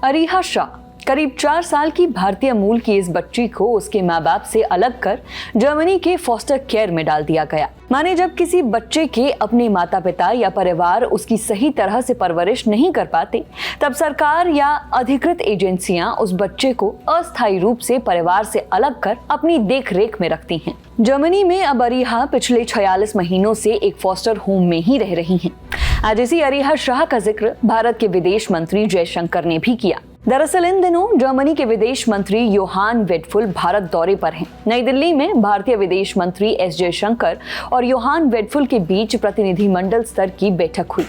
अरीहा शाह करीब 4 साल की भारतीय मूल की इस बच्ची को उसके माँ बाप से अलग कर जर्मनी के फॉस्टर केयर में डाल दिया गया। माने जब किसी बच्चे के अपने माता पिता या परिवार उसकी सही तरह से परवरिश नहीं कर पाते, तब सरकार या अधिकृत एजेंसियां उस बच्चे को अस्थायी रूप से परिवार से अलग कर अपनी देख रेख में रखती हैं। जर्मनी में अब अरीहा पिछले 46 महीनों से एक फॉस्टर होम में ही रह रही हैं। आज इसी अरीहा शाह का जिक्र भारत के विदेश मंत्री जयशंकर ने भी किया। दरअसल इन दिनों जर्मनी के विदेश मंत्री योहान वेडफुल भारत दौरे पर हैं। नई दिल्ली में भारतीय विदेश मंत्री एस जयशंकर और योहान वेडफुल के बीच प्रतिनिधिमंडल स्तर की बैठक हुई।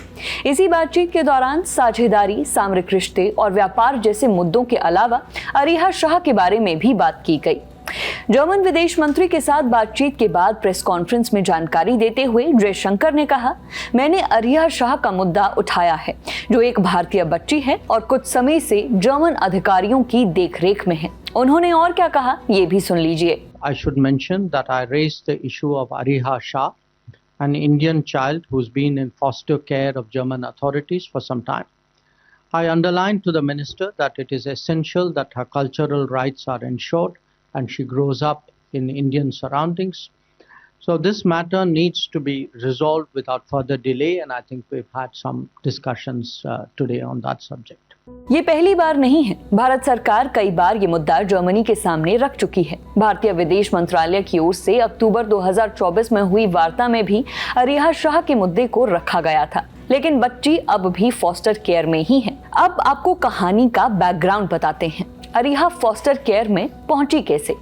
इसी बातचीत के दौरान साझेदारी, सामरिक रिश्ते और व्यापार जैसे मुद्दों के अलावा अरीहा शाह के बारे में भी बात की गई। जर्मन विदेश मंत्री के साथ बातचीत के बाद प्रेस कॉन्फ्रेंस में जानकारी देते हुए जयशंकर ने कहा, मैंने अरीहा शाह का मुद्दा उठाया है, जो एक भारतीय बच्ची है और कुछ समय से जर्मन अधिकारियों की देखरेख में है। उन्होंने और क्या कहा, ये भी सुन लीजिए। I should mention that I raised the issue of Ariha Shah, an Indian child who's been in foster care of German authorities for some time. I underlined to the minister that it is essential that her cultural rights are ensured and she grows up in Indian surroundings. So this matter needs to be resolved without further delay, and I think we've had some discussions today on that subject. ये पहली बार नहीं है। भारत सरकार कई बार ये मुद्दा Germany के सामने रख चुकी है। भारतीय विदेश मंत्रालय की ओर से अक्टूबर 2024 में हुई वार्ता में भी अरीहा शाह के मुद्दे को रखा गया था, लेकिन बच्ची अब भी फॉस्टर केयर में ही है। अब आपको कहानी का बैकग्राउंड बताते हैं। अरीहा फॉस्टर केयर में पहुंची कैसे?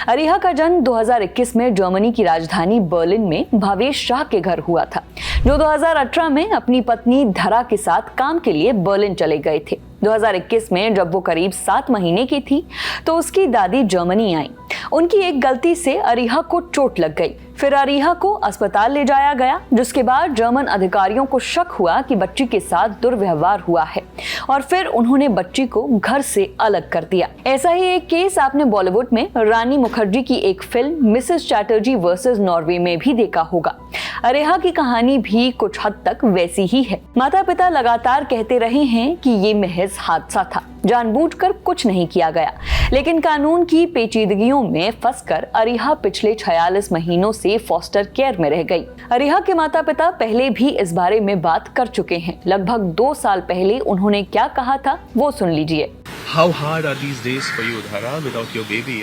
अरीहा का जन्म 2021 में जर्मनी की राजधानी बर्लिन में भावेश शाह के घर हुआ था, जो 2018 में अपनी पत्नी धरा के साथ काम के लिए बर्लिन चले गए थे। 2021 में जब वो करीब 7 महीने की थी तो उसकी दादी जर्मनी आई। उनकी एक गलती से अरीहा को चोट लग गई। फिर अरीहा को अस्पताल ले जाया गया, जिसके बाद जर्मन अधिकारियों को शक हुआ कि बच्ची के साथ दुर्व्यवहार हुआ है और फिर उन्होंने बच्ची को घर से अलग कर दिया। ऐसा ही एक केस आपने बॉलीवुड में रानी मुखर्जी की एक film Mrs Chatterjee versus Norway में भी देखा होगा। अरीहा की कहानी भी कुछ हद तक वैसी ही है। माता पिता लगातार कहते रहे हैं कि ये महज हादसा था, जानबूझकर कुछ नहीं किया गया, लेकिन कानून की पेचीदगियों में फंसकर अरीहा पिछले 46 महीनों से फॉस्टर केयर में रह गई। अरीहा के माता पिता पहले भी इस बारे में बात कर चुके हैं। लगभग 2 साल पहले उन्होंने क्या कहा था, वो सुन लीजिए। How hard are these days for you, Dhara, without your baby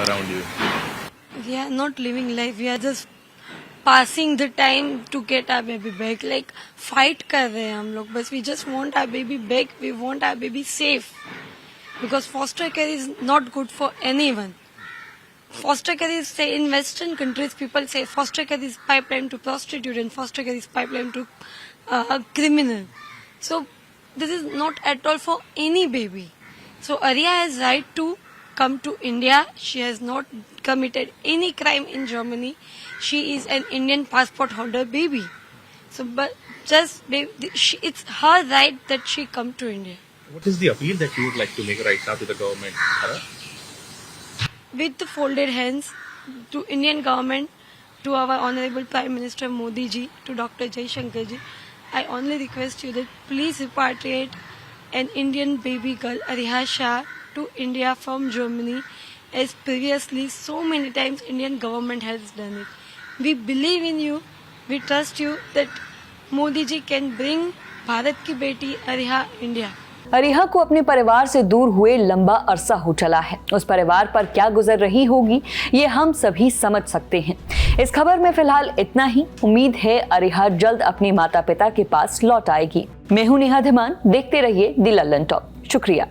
around you? We are not living life. We are just passing the time to get our baby back. Like fight कर रहे हैं हम लोग, बस we just want our baby back. We want our baby safe. Because foster care is not good for anyone. Foster care is, say, in Western countries, people say foster care is pipeline to prostitute and foster care is pipeline to criminal. So this is not at all for any baby. So Aria has right to come to India. She has not committed any crime in Germany. She is an Indian passport holder baby. So, but just it's her right that she come to India. What is the appeal that you would like to make right now to the government, Dhara? With the folded hands to Indian government, to our Honorable Prime Minister Modi ji, to Dr. Jaishankar ji, I only request you that please repatriate an Indian baby girl, Areeha Shah, to India from Germany, as previously so many times Indian government has done it. We believe in you, we trust you that Modi ji can bring Bharat ki beti Areeha India. Areeha को अपने परिवार से दूर हुए लंबा अरसा हो चला है। उस परिवार पर क्या गुजर रही होगी, ये हम सभी समझ सकते हैं। इस खबर में फिलहाल इतना ही। उम्मीद है अरीहा जल्द अपने माता पिता के पास लौट आएगी। मैं हूं नेहा धीमान, देखते रहिए द लल्लन टॉक। शुक्रिया।